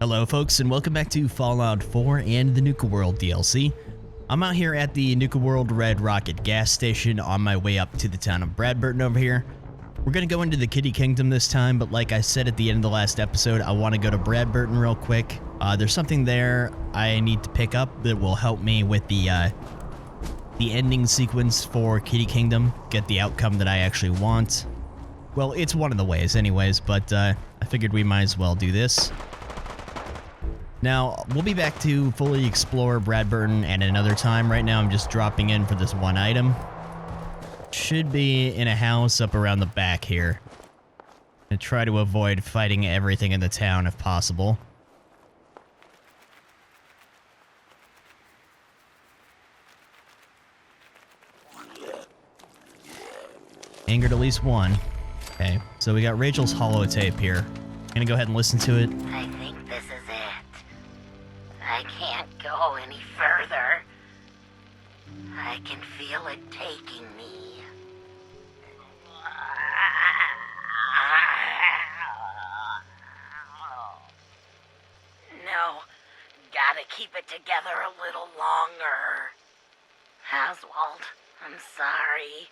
Hello folks, and welcome back to Fallout 4 and the Nuka World DLC. I'm out here at the Nuka World Red Rocket gas station on my way up to the town of Bradberton over here. We're gonna go into the Kiddie Kingdom this time, but like I said at the end of the last episode, I want to go to Bradberton real quick. There's something there I need to pick up that will help me with the ending sequence for Kiddie Kingdom, get the outcome that I actually want. Well, it's one of the ways anyways, but I figured we might as well do this. Now, we'll be back to fully explore Bradberton at another time. Right now, I'm just dropping in for this one item. Should be in a house up around the back here. And try to avoid fighting everything in the town if possible. Angered at least one. Okay, so we got Rachel's holotape here. Gonna go ahead and listen to it. I think this is it. I can't go any further. I can feel it taking me. No, gotta keep it together a little longer. Oswald, I'm sorry.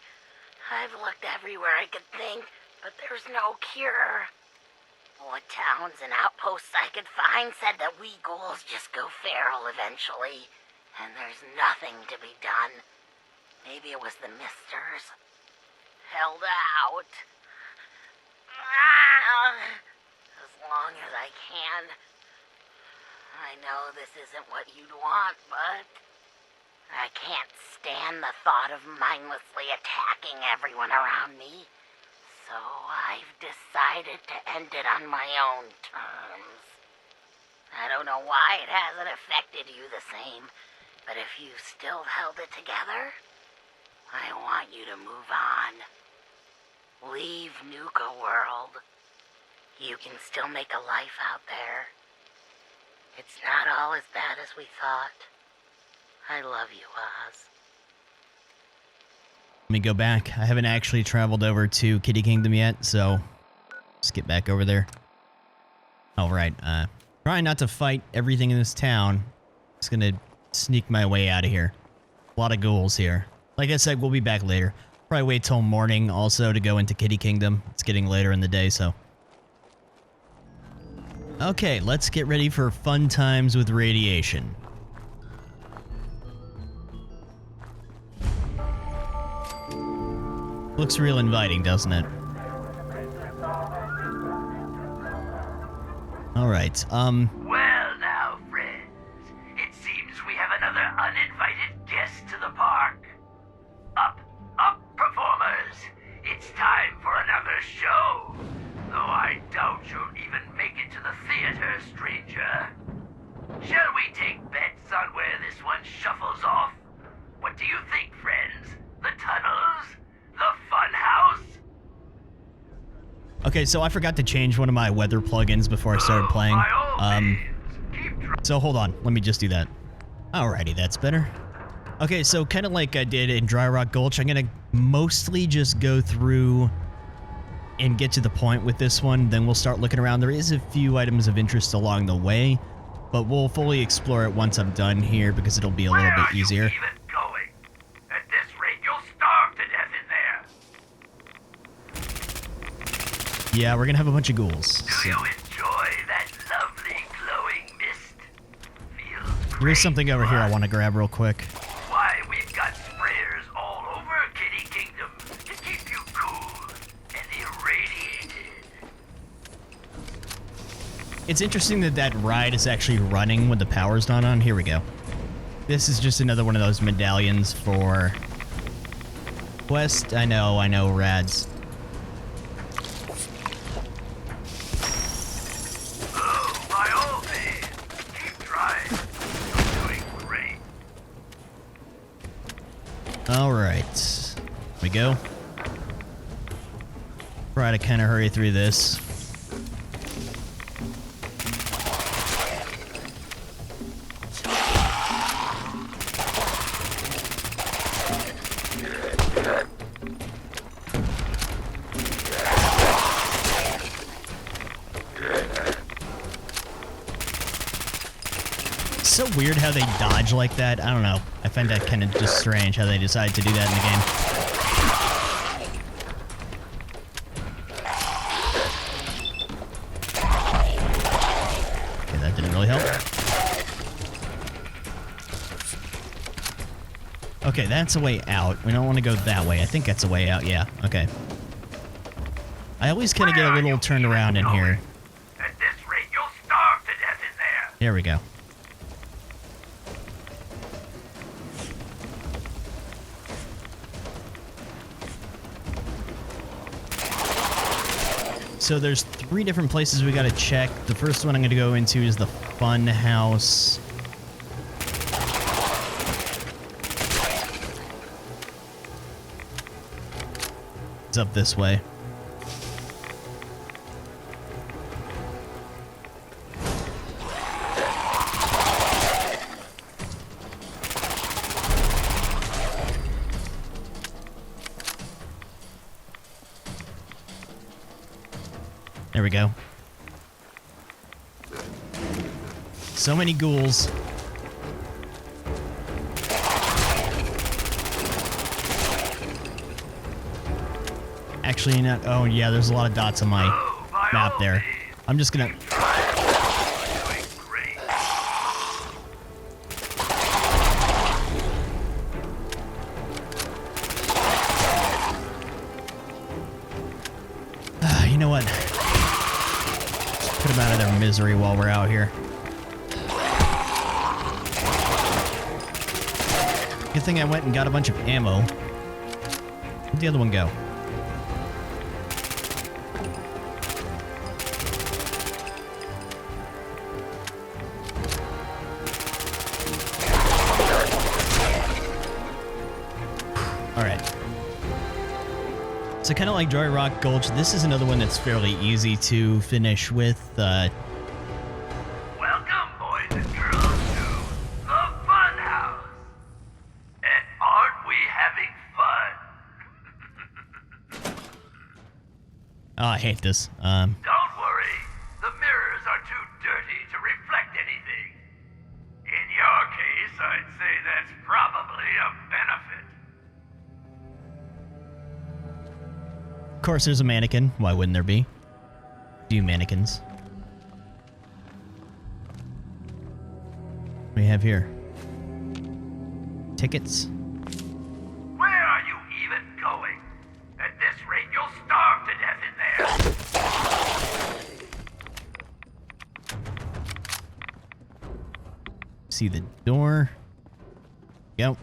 I've looked everywhere I could think, but there's no cure. What towns and outposts I could find said that we ghouls just go feral eventually, and there's nothing to be done. Maybe it was the misters. Held out. As long as I can. I know this isn't what you'd want, but I can't stand the thought of mindlessly attacking everyone around me. So I've decided to end it on my own terms. I don't know why it hasn't affected you the same, but if you still held it together, I want you to move on. Leave Nuka World. You can still make a life out there. It's not all as bad as we thought. I love you, Oz. Let me go back. I haven't actually traveled over to Kiddie Kingdom yet, so let's get back over there. Alright, trying not to fight everything in this town. Just gonna sneak my way out of here. A lot of ghouls here. Like I said, we'll be back later. Probably wait till morning also to go into Kiddie Kingdom. It's getting later in the day, so. Okay, let's get ready for fun times with radiation. Looks real inviting, doesn't it? Alright, Well now, friends. It seems we have another uninvited guest to the park. Up, performers. It's time for another show. Though I doubt you'll even make it to the theater, stranger. Shall we take bets on where this one shuffles off? What do you think, friends? The tunnels? The fun house? okay, so I forgot to change one of my weather plugins before I started playing. So hold on, let me just do that. Alrighty, that's better. Okay, so kind of like I did in Dry Rock Gulch, I'm gonna mostly just go through and get to the point with this one, then we'll start looking around. There is a few items of interest along the way, but we'll fully explore it once I'm done here because it'll be a little bit easier. Where are you even going? At this rate, you'll starve to death in there. Yeah, we're gonna have a bunch of ghouls. Do So. you enjoy that lovely glowing mist? Feels great. There is something over here I want to grab real quick. Why, we've got sprayers all over Kiddie Kingdom to keep you cool and irradiated. It's interesting that that ride is actually running when the power's not on. Here we go. This is just another one of those medallions for quest. I know, rads. Oh, by all means, keep trying. You're doing great. Alright. Here we go. Try to kind of hurry through this. so weird how they dodge like that. I don't know. I find that kind of just strange how they decide to do that in the game. Okay, that didn't really help. Okay, that's a way out. We don't want to go that way. I think that's a way out. Yeah, okay. I always kind of get a little turned around in here. At this rate, you'll starve to death in there. There we go. So there's 3 different places we gotta check. The first one I'm gonna go into is the fun house. It's up this way. There we go. So many ghouls. Actually, not. Oh, yeah, there's a lot of dots on my map there. I'm just gonna. You know what? Put them out of their misery while we're out here. Good thing I went and got a bunch of ammo. Where'd the other one go? Alright. So kind of like Joy Rock Gulch, this is another one that's fairly easy to finish with. Welcome, boys and girls, to the Fun House. And aren't we having fun? Oh, I hate this. Don't worry, the mirrors are too dirty to reflect anything. In your case, I'd say that's probably a benefit. Of course, there's a mannequin. Why wouldn't there be? Do mannequins. What do we have here? Tickets. Where are you even going? At this rate, you'll starve to death in there. See the door. Go.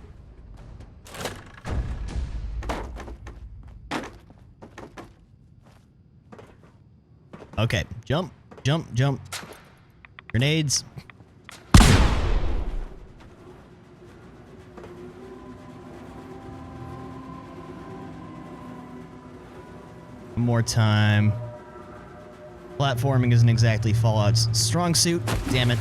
Okay, jump, jump, jump. Grenades. One more time. Platforming isn't exactly Fallout's strong suit. Damn it.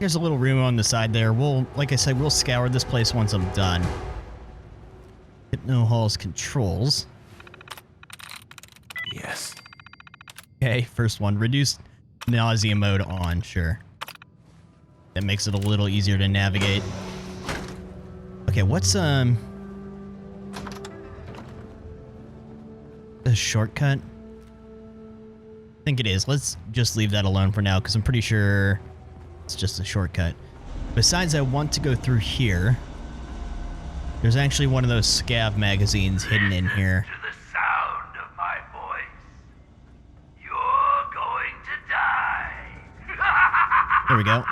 There's a little room on the side there. We'll, like I said, we'll scour this place once I'm done. Hypno Hall's controls. Yes. Okay, first one. Reduced nausea mode on, sure. That makes it a little easier to navigate. Okay, what's, a shortcut? I think it is. Let's just leave that alone for now, because I'm pretty sure it's just a shortcut. Besides, I want to go through here. There's actually one of those scav magazines hidden in here. To the sound of my voice, you're going to die. There we go.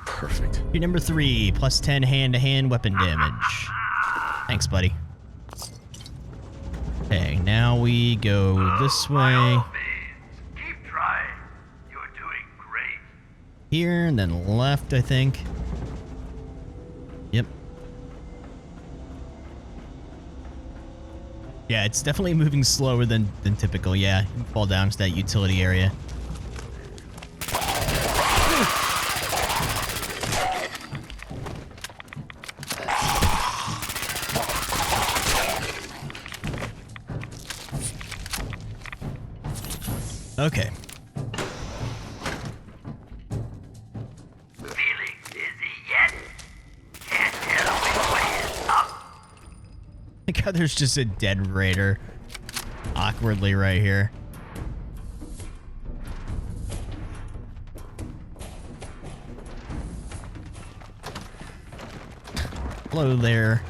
Perfect. Your number 3, plus 10 hand-to-hand weapon damage. Thanks, buddy. Okay, now we go this By all way. means, keep trying. You're doing great. Here, and then left, I think. Yep. Yeah, it's definitely moving slower than typical. Yeah, you fall down to that utility area. Okay. Feeling dizzy yet? Can't tell which way is up. Look how there's just a dead raider awkwardly right here. Hello there.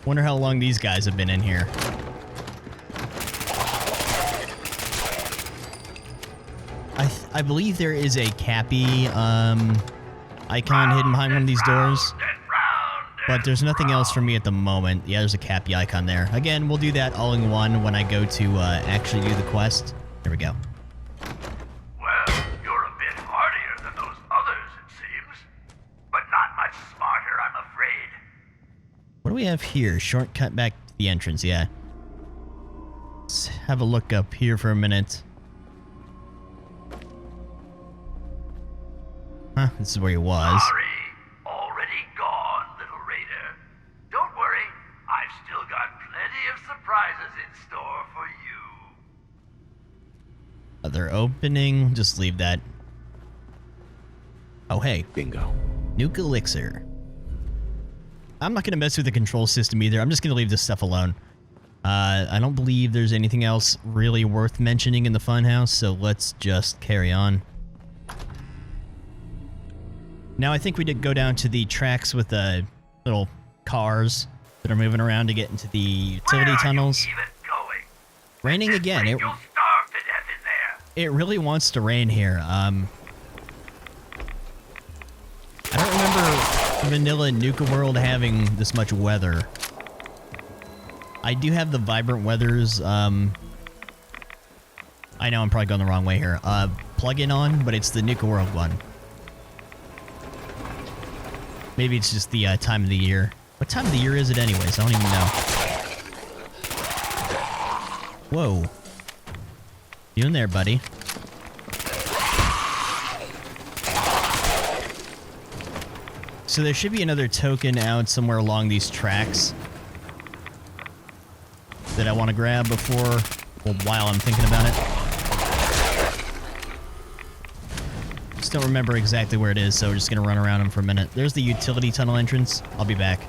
Wonder how long these guys have been in here. I believe there is a Cappy icon hidden behind one of these doors, but there's nothing else for me at the moment. Yeah, there's a Cappy icon there. Again, we'll do that all in one when I go to actually do the quest. There we go. Well, you're a bit hardier than those others, it seems. But not much smarter, I'm afraid. What do we have here? Shortcut back to the entrance, yeah. Let's have a look up here for a minute. Huh, this is where he was. Sorry, already gone, little raider. Don't worry, I've still got plenty of surprises in store for you. Other opening, just leave that. Oh, hey. Bingo. Nuka Elixir. I'm not going to mess with the control system either. I'm just going to leave this stuff alone. I don't believe there's anything else really worth mentioning in the funhouse, so let's just carry on. Now I think we did go down to the tracks with the little cars that are moving around to get into the utility tunnels. Even going? Raining again. You'll starve to death in there. It really wants to rain here. I don't remember vanilla Nuka World having this much weather. I do have the Vibrant Weathers, I know I'm probably going the wrong way here, plug-in on, but it's the Nuka World one. Maybe it's just the time of the year. What time of the year is it anyways? I don't even know. Whoa. You in there, buddy? So there should be another token out somewhere along these tracks that I want to grab before, well, while I'm thinking about it. Just don't remember exactly where it is, so we're just going to run around them for a minute. There's the utility tunnel entrance. I'll be back.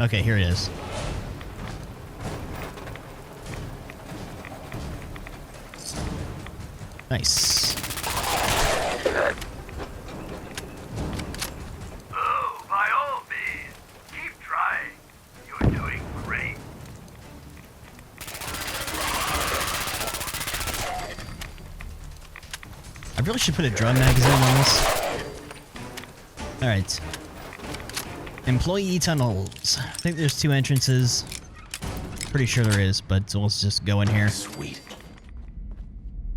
Okay, here it is. Nice. Oh, by all means, keep trying. You're doing great. I really should put a drum magazine on this. Alright. Employee tunnels. I think there's 2 entrances. Pretty sure there is, but let's just go in here. Sweet.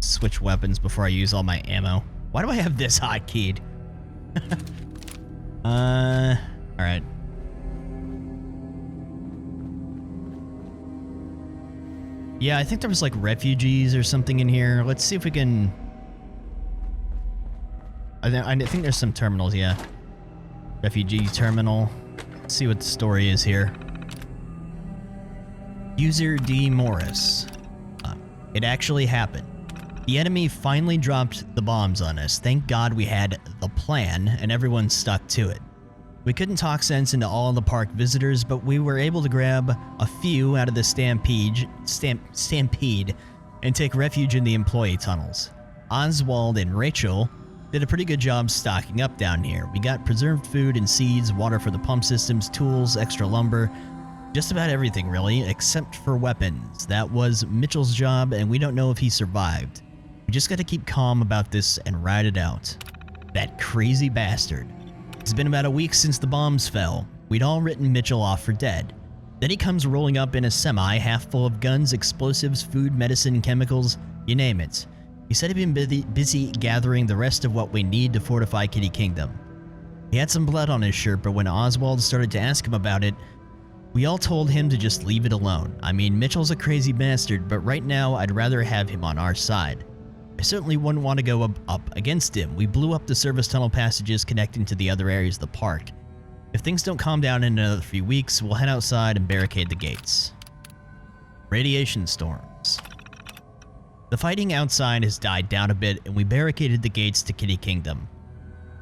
Switch weapons before I use all my ammo. Why do I have this hotkeyed? Alright. Yeah, I think there was like refugees or something in here. Let's see if we can... I think there's some terminals, yeah. Refugee terminal. Let's see what the story is here. User D. Morris. It actually happened. The enemy finally dropped the bombs on us. Thank God we had the plan, and everyone stuck to it. We couldn't talk sense into all the park visitors, but we were able to grab a few out of the stampede and take refuge in the employee tunnels. Oswald and Rachel did a pretty good job stocking up down here. We got preserved food and seeds, water for the pump systems, tools, extra lumber, just about everything really, except for weapons. That was Mitchell's job, and we don't know if he survived. We just gotta keep calm about this and ride it out. That crazy bastard. It's been about a week since the bombs fell. We'd all written Mitchell off for dead. Then he comes rolling up in a semi half full of guns, explosives, food, medicine, chemicals, you name it. He said he'd been busy gathering the rest of what we need to fortify Kiddie Kingdom. He had some blood on his shirt, but when Oswald started to ask him about it, we all told him to just leave it alone. I mean, Mitchell's a crazy bastard, but right now I'd rather have him on our side. I certainly wouldn't want to go up against him. We blew up the service tunnel passages connecting to the other areas of the park. If things don't calm down in another few weeks, we'll head outside and barricade the gates. Radiation storms. The fighting outside has died down a bit, and we barricaded the gates to Kiddie Kingdom.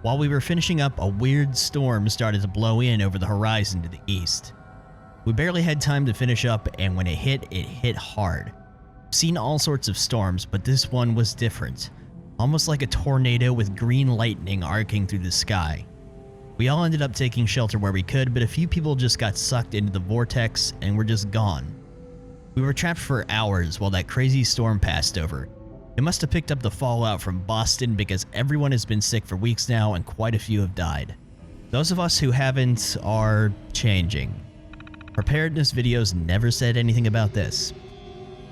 While we were finishing up, a weird storm started to blow in over the horizon to the east. We barely had time to finish up, and when it hit hard. I've seen all sorts of storms, but this one was different. Almost like a tornado with green lightning arcing through the sky. We all ended up taking shelter where we could, but a few people just got sucked into the vortex and were just gone. We were trapped for hours while that crazy storm passed over. It must have picked up the fallout from Boston because everyone has been sick for weeks now and quite a few have died. Those of us who haven't are changing. Preparedness videos never said anything about this.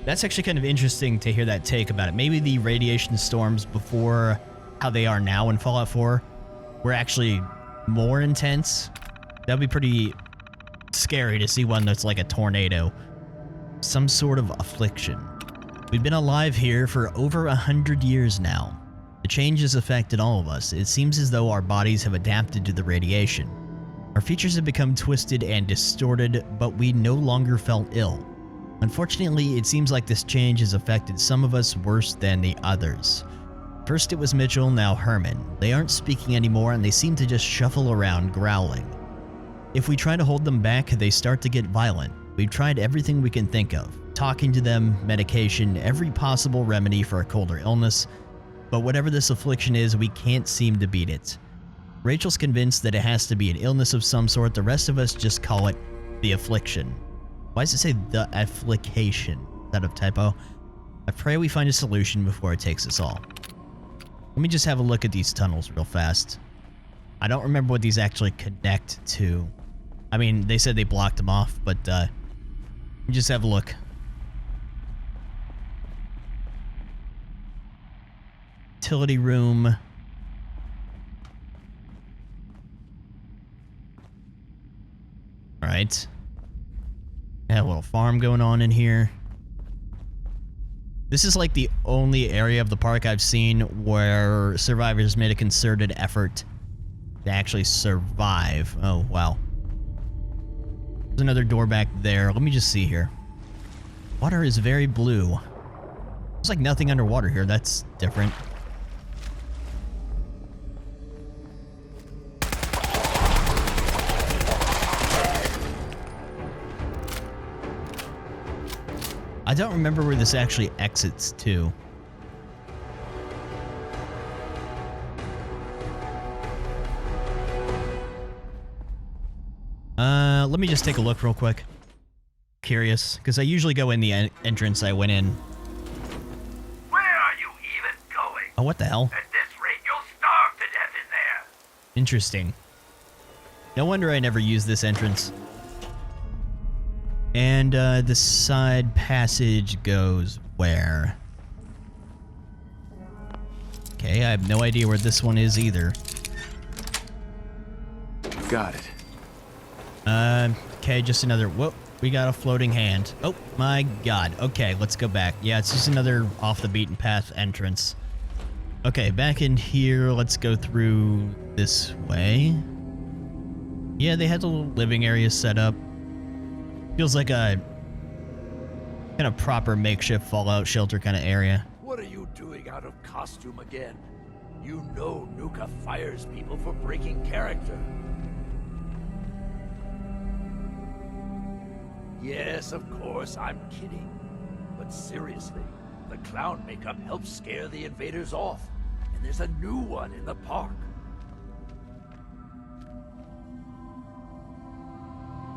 That's actually kind of interesting to hear that take about it. Maybe the radiation storms before how they are now in Fallout 4 were actually more intense. That'd be pretty scary to see one that's like a tornado. Some sort of affliction. We've been alive here for over 100 years now. The change has affected all of us. It seems as though our bodies have adapted to the radiation. Our features have become twisted and distorted, but we no longer felt ill. Unfortunately, it seems like this change has affected some of us worse than the others. First it was Mitchell, now Herman. They aren't speaking anymore and they seem to just shuffle around growling. If we try to hold them back, they start to get violent. We've tried everything we can think of. Talking to them, medication, every possible remedy for a cold or illness. But whatever this affliction is, we can't seem to beat it. Rachel's convinced that it has to be an illness of some sort. The rest of us just call it the affliction. Why does it say the afflication? Is that a typo? I pray we find a solution before it takes us all. Let me just have a look at these tunnels real fast. I don't remember what these actually connect to. I mean, they said they blocked them off, but let me just have a look. Utility room. Alright. Got a little farm going on in here. This is like the only area of the park I've seen where survivors made a concerted effort to actually survive. Oh, wow. There's another door back there. Let me just see here. Water is very blue. There's like nothing underwater here. That's different. I don't remember where this actually exits to. Let me just take a look real quick. Curious, because I usually go in the entrance I went in. Where are you even going? Oh, what the hell? At this rate, you'll starve to death in there. Interesting. No wonder I never used this entrance. And the side passage goes where? Okay, I have no idea where this one is either. Got it. Okay, just another, whoop, we got a floating hand. Oh my god, okay, let's go back. Yeah, it's just another off the beaten path entrance. Okay, back in here, let's go through this way. Yeah, they had a little living area set up. Feels like a kind of proper makeshift fallout shelter kind of area. What are you doing out of costume again? You know Nuka fires people for breaking character. Yes, of course, I'm kidding. But seriously, the clown makeup helps scare the invaders off. And there's a new one in the park.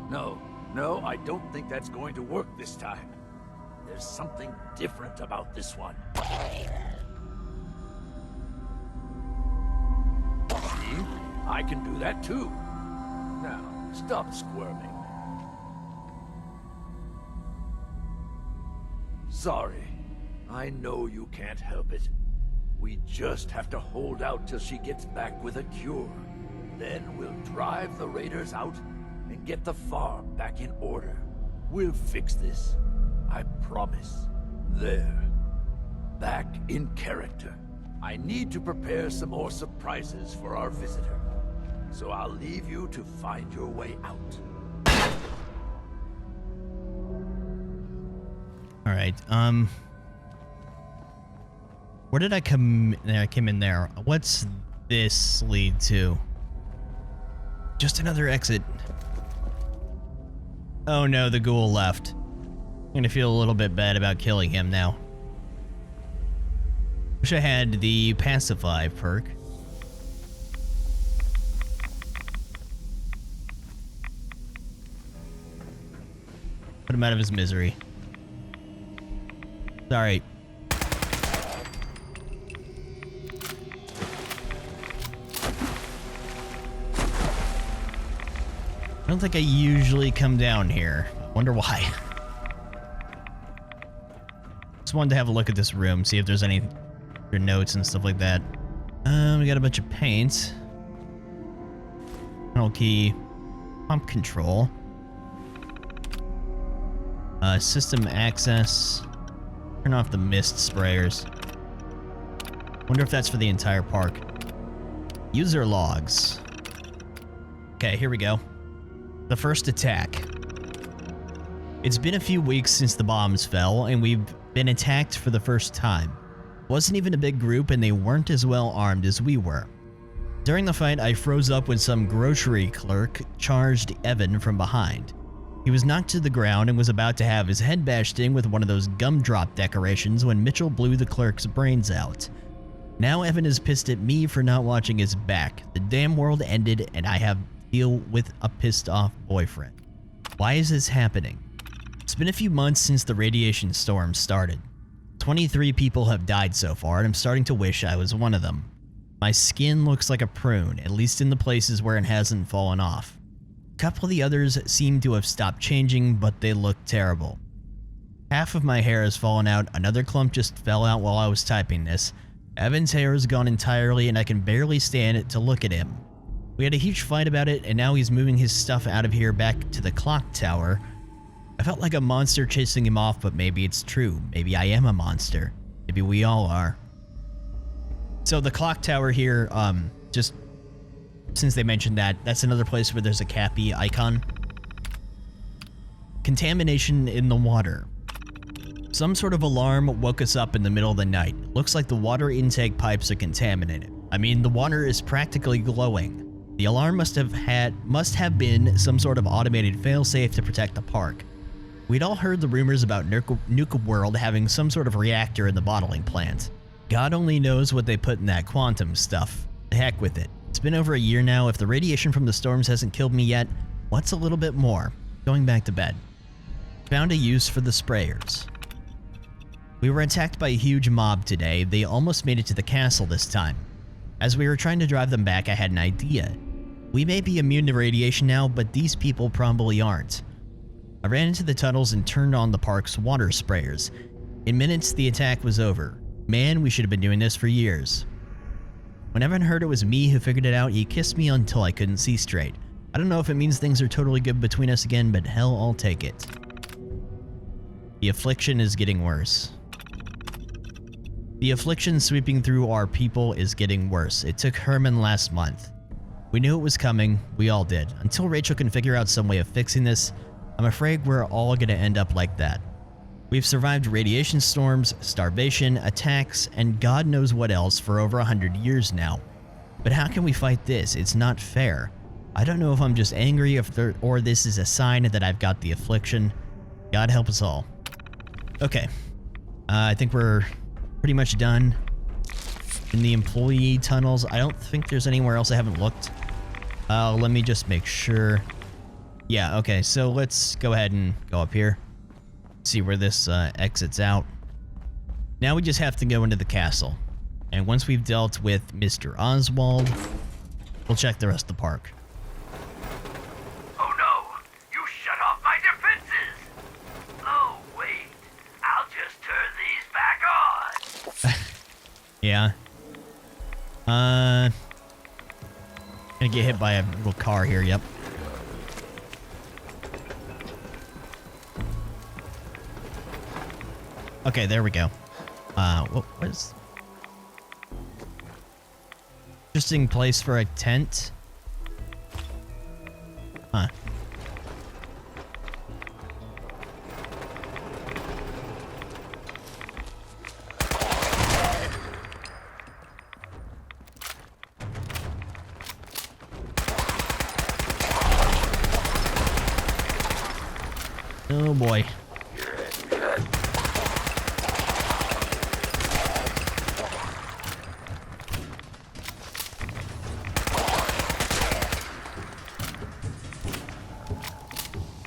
No, I don't think that's going to work this time. There's something different about this one. See? I can do that too. Now, stop squirming. sorry. I know you can't help it. We just have to hold out till she gets back with a cure. Then we'll drive the raiders out and get the farm back in order. We'll fix this. I promise. There. Back in character. I need to prepare some more surprises for our visitor. So I'll leave you to find your way out. All right. Where did I come? I came in there. What's this lead to? Just another exit. Oh no, the ghoul left. I'm gonna feel a little bit bad about killing him now. Wish I had the pacify perk. Put him out of his misery. Sorry. I don't think I usually come down here. Wonder why. Just wanted to have a look at this room, see if there's any notes and stuff like that. We got a bunch of paint. Panel key. Pump control. System access. Turn off the mist sprayers. Wonder if that's for the entire park. User logs. Okay, here we go. The first attack. It's been a few weeks since the bombs fell, and we've been attacked for the first time. Wasn't even a big group, and they weren't as well armed as we were. During the fight, I froze up when some grocery clerk charged Evan from behind. He was knocked to the ground and was about to have his head bashed in with one of those gumdrop decorations when Mitchell blew the clerk's brains out. Now Evan is pissed at me for not watching his back. The damn world ended, and I have to deal with a pissed off boyfriend. Why is this happening? It's been a few months since the radiation storm started. 23 people have died so far, and I'm starting to wish I was one of them. My skin looks like a prune, at least in the places where it hasn't fallen off. A couple of the others seem to have stopped changing, but they look terrible. Half of my hair has fallen out, another clump just fell out while I was typing this. Evan's hair is gone entirely, and I can barely stand it to look at him. We had a huge fight about it, and now he's moving his stuff out of here back to the clock tower. I felt like a monster chasing him off, but maybe it's true. Maybe I am a monster. Maybe we all are. So the clock tower here, just since they mentioned that, that's another place where there's a Cappy icon. Contamination in the water. Some sort of alarm woke us up in the middle of the night. Looks like the water intake pipes are contaminated. I mean, the water is practically glowing. The alarm must have been some sort of automated failsafe to protect the park. We'd all heard the rumors about Nuka World having some sort of reactor in the bottling plant. God only knows what they put in that quantum stuff. The heck with it. It's been over a year now. If the radiation from the storms hasn't killed me yet, what's a little bit more? Going back to bed. Found a use for the sprayers. We were attacked by a huge mob today. They almost made it to the castle this time. As we were trying to drive them back, I had an idea. We may be immune to radiation now, but these people probably aren't. I ran into the tunnels and turned on the park's water sprayers. In minutes, the attack was over. Man, we should have been doing this for years. When Evan heard it was me who figured it out, he kissed me until I couldn't see straight. I don't know if it means things are totally good between us again, but hell, I'll take it. The affliction is getting worse. The affliction sweeping through our people is getting worse. It took Herman last month. We knew it was coming. We all did. Until Rachel can figure out some way of fixing this, I'm afraid we're all gonna end up like that. We've survived radiation storms, starvation, attacks, and God knows what else for over 100 years now. But how can we fight this? It's not fair. I don't know if I'm just angry or this is a sign that I've got the affliction. God help us all. Okay. I think we're pretty much done in the employee tunnels. I don't think there's anywhere else I haven't looked. Let me just make sure. Yeah, okay, so let's go ahead and go up here. See where this exits out. Now we just have to go into the castle. And once we've dealt with Mr. Oswald, we'll check the rest of the park. Oh no! You shut off my defenses! Oh wait, I'll just turn Yeah. Gonna get hit by a little car here, yep. Okay, there we go. What is... Interesting place for a tent. Huh. Oh boy.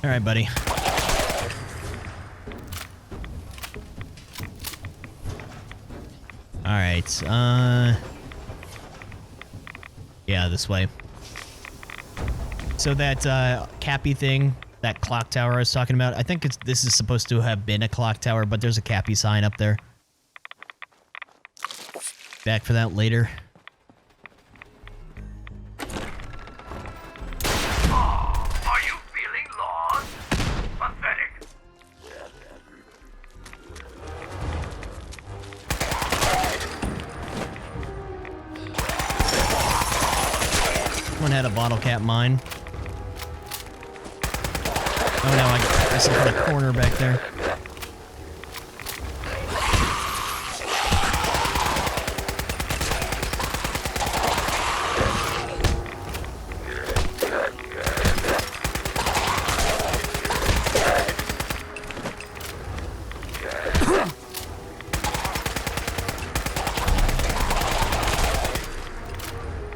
All right, buddy. All right. Yeah, this way. So that Cappy thing, that clock tower I was talking about, I think this is supposed to have been a clock tower, but there's a Cappy sign up there. Back for that later. Are you feeling lost? Pathetic. One had a bottle cap mine. Oh no, I see a corner back there.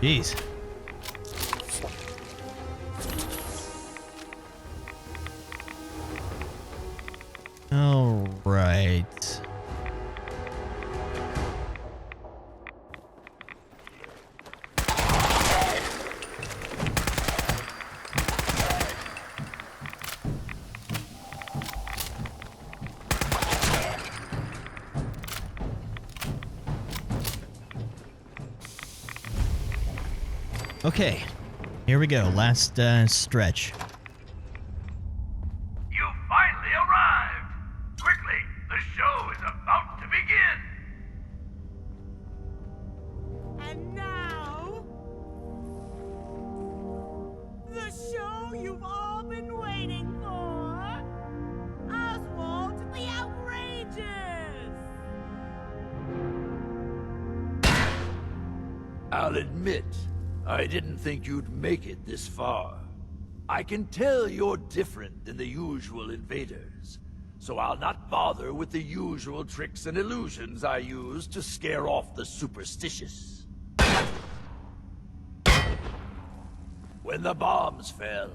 Jeez. All right. Okay, here we go. Last stretch. You finally arrived! Quickly, the show is about to begin! And now, the show you've all been waiting for, Oswald the Outrageous! I'll admit, I didn't think you'd make it this far. I can tell you're different than the usual invaders, so I'll not bother with the usual tricks and illusions I use to scare off the superstitious. When the bombs fell,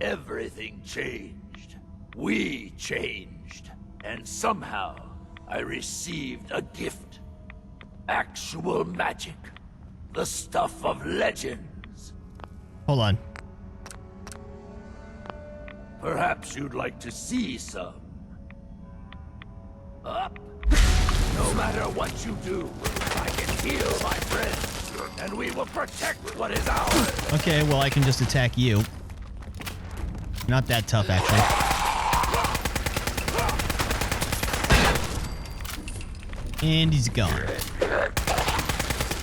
everything changed. We changed. And somehow, I received a gift. Actual magic. The stuff of legends. Hold on. Perhaps you'd like to see some. Up. No matter what you do, I can heal my friends, and we will protect what is ours. Okay, well, I can just attack you. Not that tough, actually. And he's gone.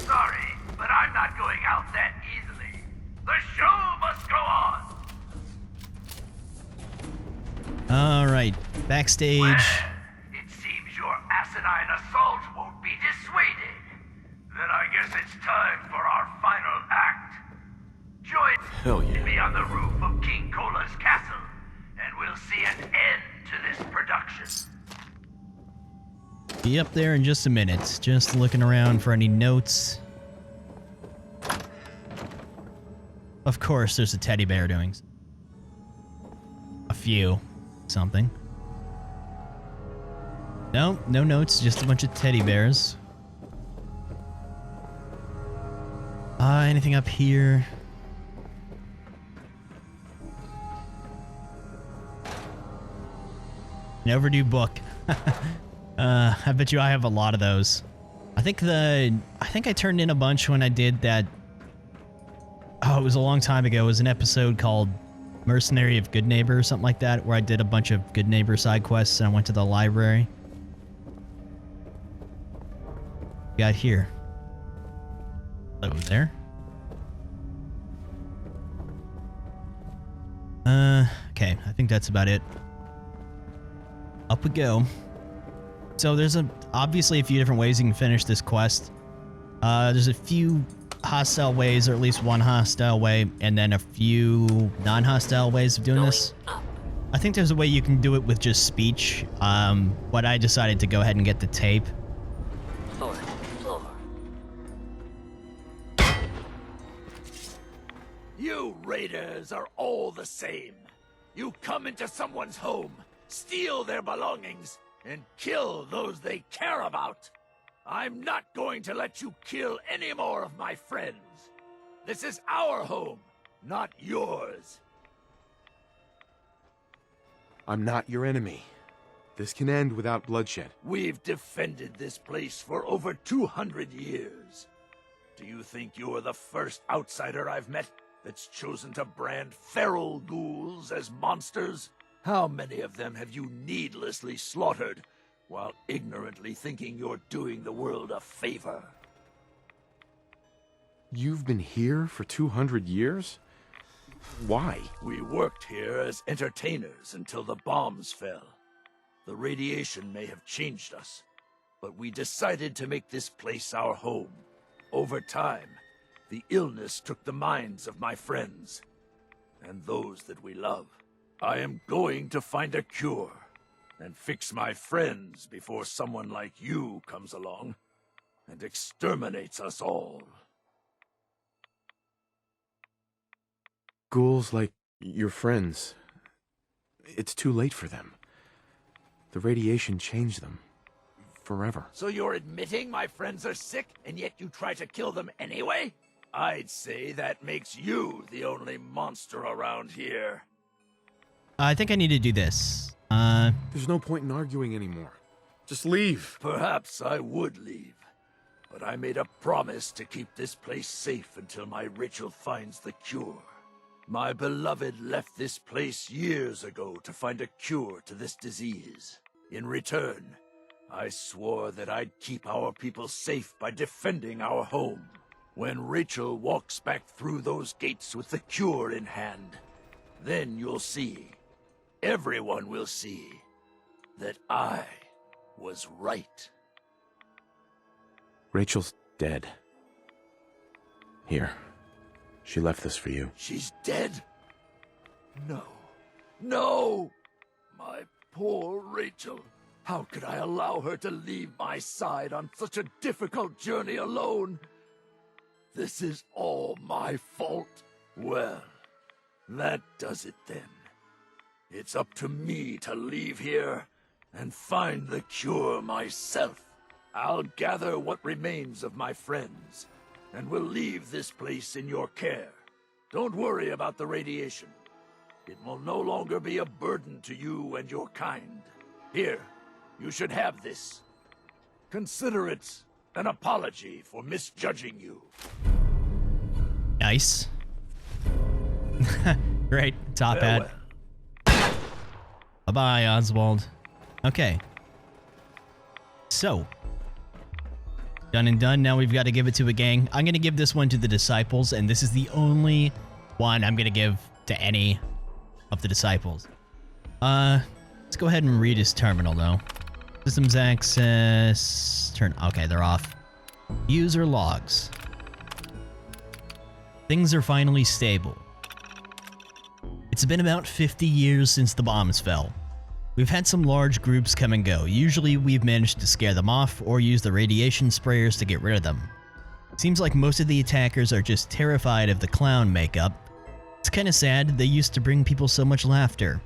Sorry, but I'm not going out that easily. The show must go on! Alright, backstage. Well, it seems your asinine assault won't be dissuaded. Then I guess it's time for our final act. Hell Join yeah. me on the roof of King Cola's castle, and we'll see an end to this production. Be up there in just a minute. Just looking around for any notes. Of course, there's a teddy bear doing a few something. No, no notes, just a bunch of teddy bears. Anything up here? An overdue book. I bet you I have a lot of those. I think I turned in a bunch when I did that. Oh, it was a long time ago. It was an episode called Mercenary of Good Neighbor or something like that, where I did a bunch of Good Neighbor side quests and I went to the library. Got here. Over there. Okay, I think that's about it. Up we go. So there's obviously a few different ways you can finish this quest. There's a few hostile ways, or at least one hostile way, and then a few non-hostile ways of doing this. I think there's a way you can do it with just speech, but I decided to go ahead and get the tape. You raiders are all the same. You come into someone's home, steal their belongings, and kill those they care about. I'm not going to let you kill any more of my friends. This is our home, not yours. I'm not your enemy. This can end without bloodshed. We've defended this place for over 200 years. Do you think you're the first outsider I've met that's chosen to brand feral ghouls as monsters? How many of them have you needlessly slaughtered while ignorantly thinking you're doing the world a favor? You've been here for 200 years? Why? We worked here as entertainers until the bombs fell. The radiation may have changed us, but we decided to make this place our home. Over time, the illness took the minds of my friends, and those that we love. I am going to find a cure, and fix my friends before someone like you comes along and exterminates us all. Ghouls like your friends. It's too late for them. The radiation changed them. Forever. So you're admitting my friends are sick, and yet you try to kill them anyway? I'd say that makes you the only monster around here. I think I need to do this. There's no point in arguing anymore. Just leave. Perhaps I would leave, but I made a promise to keep this place safe until my Rachel finds the cure. My beloved left this place years ago to find a cure to this disease. In return, I swore that I'd keep our people safe by defending our home. When Rachel walks back through those gates with the cure in hand, then you'll see, everyone will see, that I was right. Rachel's dead. Here. She left this for you. She's dead? No. No! My poor Rachel. How could I allow her to leave my side on such a difficult journey alone? This is all my fault. Well, that does it then. It's up to me to leave here and find the cure myself. I'll gather what remains of my friends, and will leave this place in your care. Don't worry about the radiation. It will no longer be a burden to you and your kind. Here, you should have this. Consider it an apology for misjudging you. Nice. Great. Top hat. Bye-bye, Oswald. Okay. So. Done and done. Now we've got to give it to a gang. I'm going to give this one to the disciples, and this is the only one I'm going to give to any of the disciples. Let's go ahead and read his terminal, though. Systems access... Okay, they're off. User logs. Things are finally stable. It's been about 50 years since the bombs fell. We've had some large groups come and go. Usually we've managed to scare them off or use the radiation sprayers to get rid of them. Seems like most of the attackers are just terrified of the clown makeup. It's kinda sad, they used to bring people so much laughter.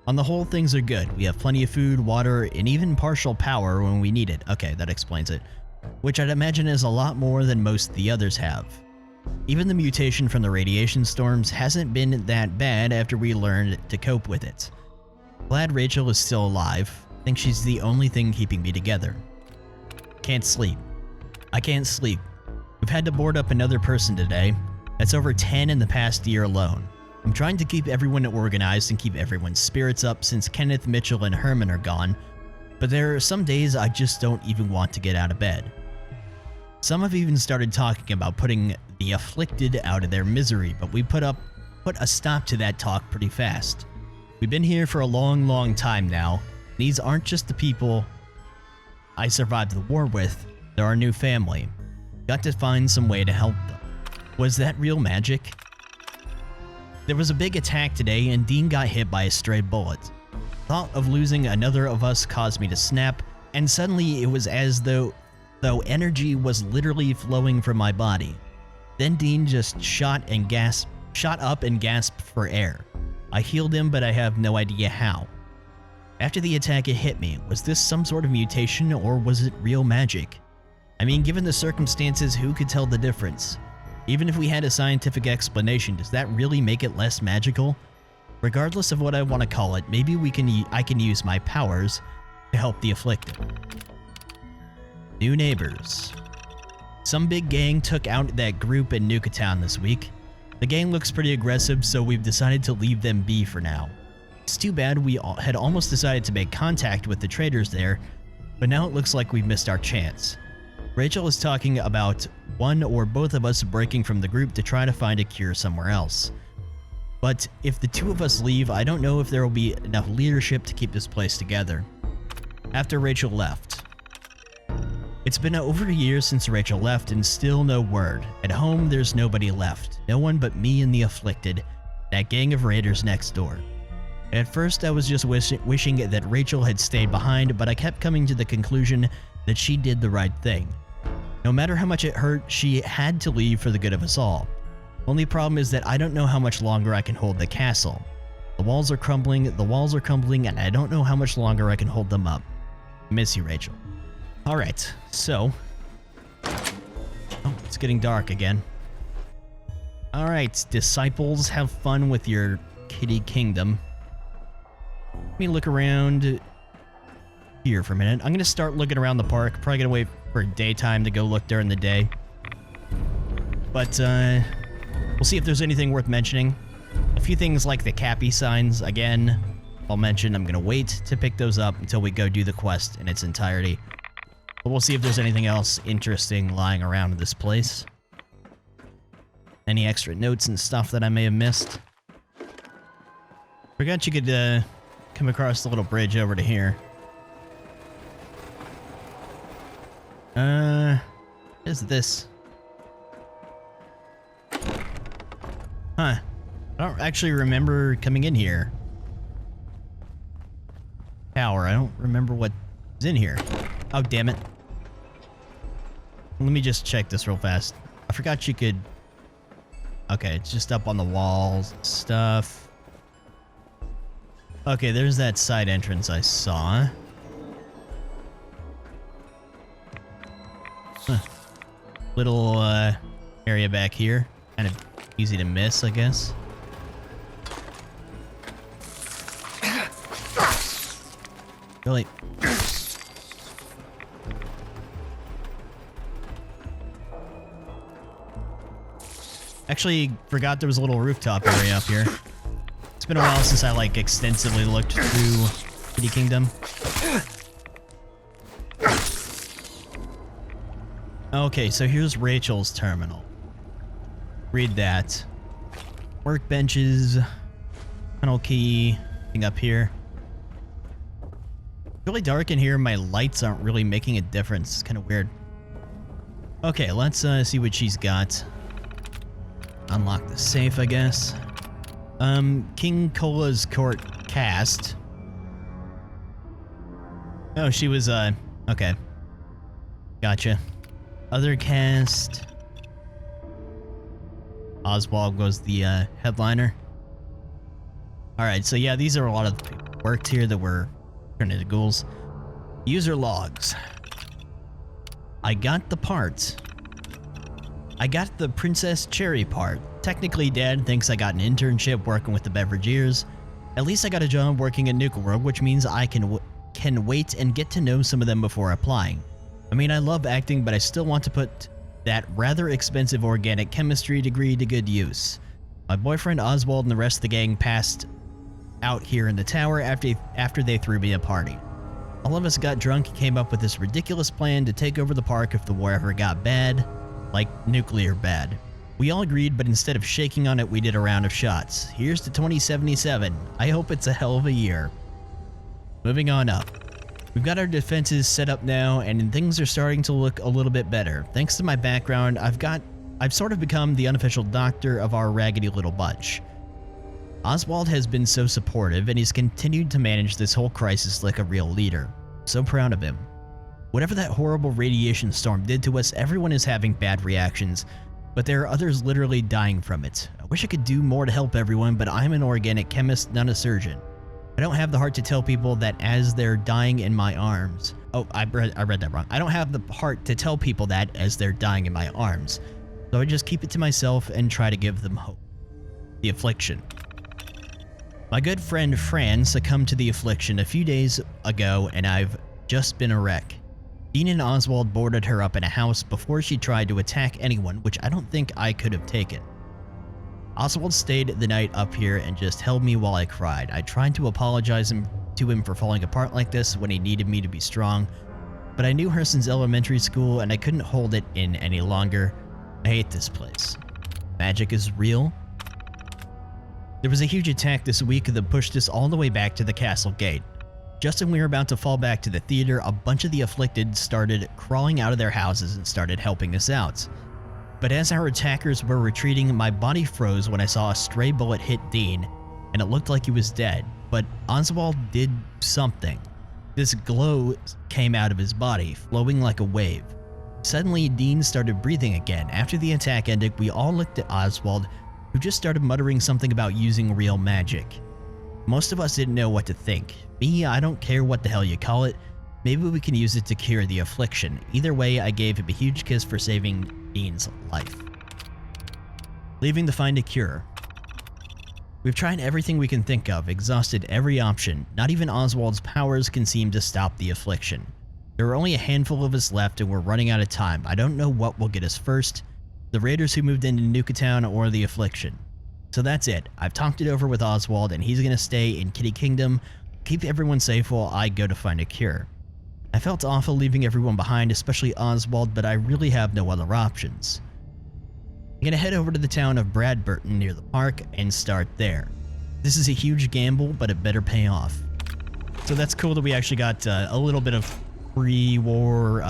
On the whole, things are good. We have plenty of food, water, and even partial power when we need it. Okay, that explains it. Which I'd imagine is a lot more than most of the others have. Even the mutation from the radiation storms hasn't been that bad after we learned to cope with it. Glad Rachel is still alive. Think she's the only thing keeping me together. Can't sleep. I can't sleep. We've had to board up another person today. That's over 10 in the past year alone. I'm trying to keep everyone organized and keep everyone's spirits up since Kenneth, Mitchell, and Herman are gone, but there are some days I just don't even want to get out of bed. Some have even started talking about putting the afflicted out of their misery, but we put a stop to that talk pretty fast. We've been here for a long time now. These aren't just the people I survived the war with, they're our new family. Got to find some way to help them. Was that real magic? There was a big attack today and Dean got hit by a stray bullet. Thought of losing another of us caused me to snap, and suddenly it was as though energy was literally flowing from my body. Then Dean just shot up and gasped for air. I healed him, but I have no idea how. After the attack, it hit me. Was this some sort of mutation, or was it real magic? I mean, given the circumstances, who could tell the difference? Even if we had a scientific explanation, does that really make it less magical? Regardless of what I want to call it, maybe I can use my powers to help the afflicted. New neighbors. Some big gang took out that group in Nuka Town this week. The gang looks pretty aggressive, so we've decided to leave them be for now. It's too bad, we had almost decided to make contact with the traders there, but now it looks like we've missed our chance. Rachel is talking about one or both of us breaking from the group to try to find a cure somewhere else. But if the two of us leave, I don't know if there will be enough leadership to keep this place together. After Rachel left. It's been over a year since Rachel left and still no word. At home, there's nobody left. No one but me and the afflicted, that gang of raiders next door. At first, I was just wishing that Rachel had stayed behind, but I kept coming to the conclusion that she did the right thing. No matter how much it hurt, she had to leave for the good of us all. Only problem is that I don't know how much longer I can hold the castle. The walls are crumbling, and I don't know how much longer I can hold them up. Miss you, Rachel. Alright, so... Oh, it's getting dark again. Alright, disciples, have fun with your Kiddie Kingdom. Let me look around here for a minute. I'm going to start looking around the park. Probably going to wait for daytime to go look during the day. But, we'll see if there's anything worth mentioning. A few things like the Cappy signs, again, I'll mention. I'm going to wait to pick those up until we go do the quest in its entirety. But we'll see if there's anything else interesting lying around in this place. Any extra notes and stuff that I may have missed. Forgot you could, come across the little bridge over to here. What is this? Huh. I don't actually remember coming in here. Tower. I don't remember what's in here. Oh, damn it. Let me just check this real fast. I forgot you could... Okay, it's just up on the walls and stuff. Okay, there's that side entrance I saw. Huh. Little, area back here. Kind of easy to miss, I guess. Really? Actually, forgot there was a little rooftop area up here. It's been a while since I, like, extensively looked through Kiddie Kingdom. Okay, so here's Rachel's terminal. Read that. Workbenches. Tunnel key. Thing up here. It's really dark in here. My lights aren't really making a difference. It's kind of weird. Okay, let's see what she's got. Unlock the safe, I guess. King Cola's Court cast. Oh, she was, okay. Gotcha. Other cast. Oswald was the, headliner. Alright, so yeah, these are a lot of the people who worked here that were turned into ghouls. User logs. I got the part. I got the Princess Cherry part. Technically, Dad thinks I got an internship working with the Beverageers. At least I got a job working at Nuka World, which means I can wait and get to know some of them before applying. I mean, I love acting, but I still want to put that rather expensive organic chemistry degree to good use. My boyfriend Oswald and the rest of the gang passed out here in the tower after they threw me a party. All of us got drunk and came up with this ridiculous plan to take over the park if the war ever got bad, like nuclear bad. We all agreed, but instead of shaking on it, we did a round of shots. Here's to 2077. I hope it's a hell of a year. Moving on up. We've got our defenses set up now, and things are starting to look a little bit better. Thanks to my background, I've sort of become the unofficial doctor of our raggedy little bunch. Oswald has been so supportive, and he's continued to manage this whole crisis like a real leader. So proud of him. Whatever that horrible radiation storm did to us, everyone is having bad reactions, but there are others literally dying from it. I wish I could do more to help everyone, but I'm an organic chemist, not a surgeon. I don't have the heart to tell people that as they're dying in my arms. Oh, I read that wrong. I don't have the heart to tell people that as they're dying in my arms. So I just keep it to myself and try to give them hope. The affliction. My good friend Fran succumbed to the affliction a few days ago, and I've just been a wreck. Dean and Oswald boarded her up in a house before she tried to attack anyone, which I don't think I could have taken. Oswald stayed the night up here and just held me while I cried. I tried to apologize to him for falling apart like this when he needed me to be strong, but I knew her since elementary school and I couldn't hold it in any longer. I hate this place. Magic is real. There was a huge attack this week that pushed us all the way back to the castle gate. Just when we were about to fall back to the theater, a bunch of the afflicted started crawling out of their houses and started helping us out. But as our attackers were retreating, my body froze when I saw a stray bullet hit Dean, and it looked like he was dead. But Oswald did something. This glow came out of his body, flowing like a wave. Suddenly, Dean started breathing again. After the attack ended, we all looked at Oswald, who just started muttering something about using real magic. Most of us didn't know what to think. Me, I don't care what the hell you call it. Maybe we can use it to cure the affliction. Either way, I gave him a huge kiss for saving Dean's life. Leaving to find a cure. We've tried everything we can think of, exhausted every option. Not even Oswald's powers can seem to stop the affliction. There are only a handful of us left and we're running out of time. I don't know what will get us first, the raiders who moved into Nuka Town or the affliction. So that's it. I've talked it over with Oswald and he's gonna stay in Kiddie Kingdom, keep everyone safe while I go to find a cure. I felt awful leaving everyone behind, especially Oswald, but I really have no other options. I'm gonna head over to the town of Bradberton near the park and start there. This is a huge gamble, but it better pay off. So that's cool that we actually got a little bit of pre-war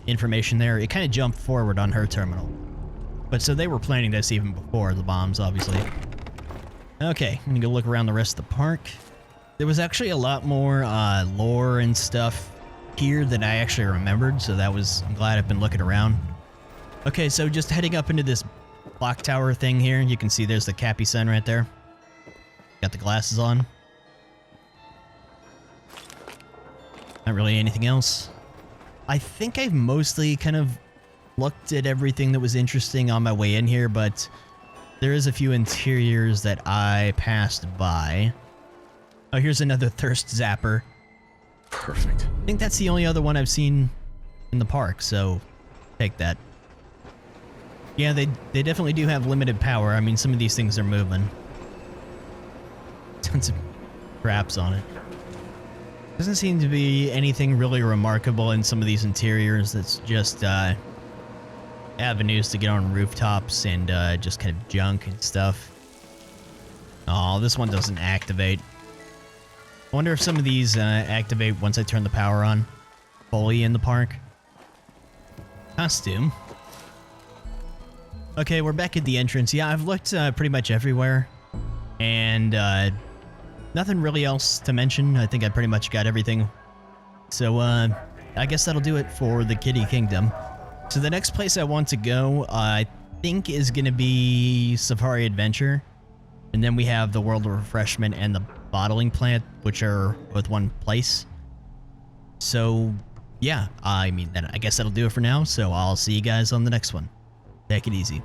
information there. It kind of jumped forward on her terminal. But so they were planning this even before the bombs, obviously. Okay, I'm gonna go look around the rest of the park. There was actually a lot more lore and stuff here than I actually remembered, so I'm glad I've been looking around. Okay, so just heading up into this clock tower thing here, you can see there's the Cappy sign right there. Got the glasses on. Not really anything else. I think I've mostly kind of looked at everything that was interesting on my way in here, but there is a few interiors that I passed by. Oh, here's another thirst zapper. Perfect. I think that's the only other one I've seen in the park, so take that. Yeah, they definitely do have limited power. I mean, some of these things are moving. Tons of traps on it. Doesn't seem to be anything really remarkable in some of these interiors. That's just avenues to get on rooftops and just kind of junk and stuff. Oh, this one doesn't activate. I wonder if some of these activate once I turn the power on fully in the park. Costume. Okay, we're back at the entrance. Yeah, I've looked pretty much everywhere. And nothing really else to mention. I think I pretty much got everything. So I guess that'll do it for the Kiddie Kingdom. So the next place I want to go, I think, is going to be Safari Adventure. And then we have the World of Refreshment and the bottling plant, which are both one place. So, yeah, I mean, I guess that'll do it for now. So I'll see you guys on the next one. Take it easy.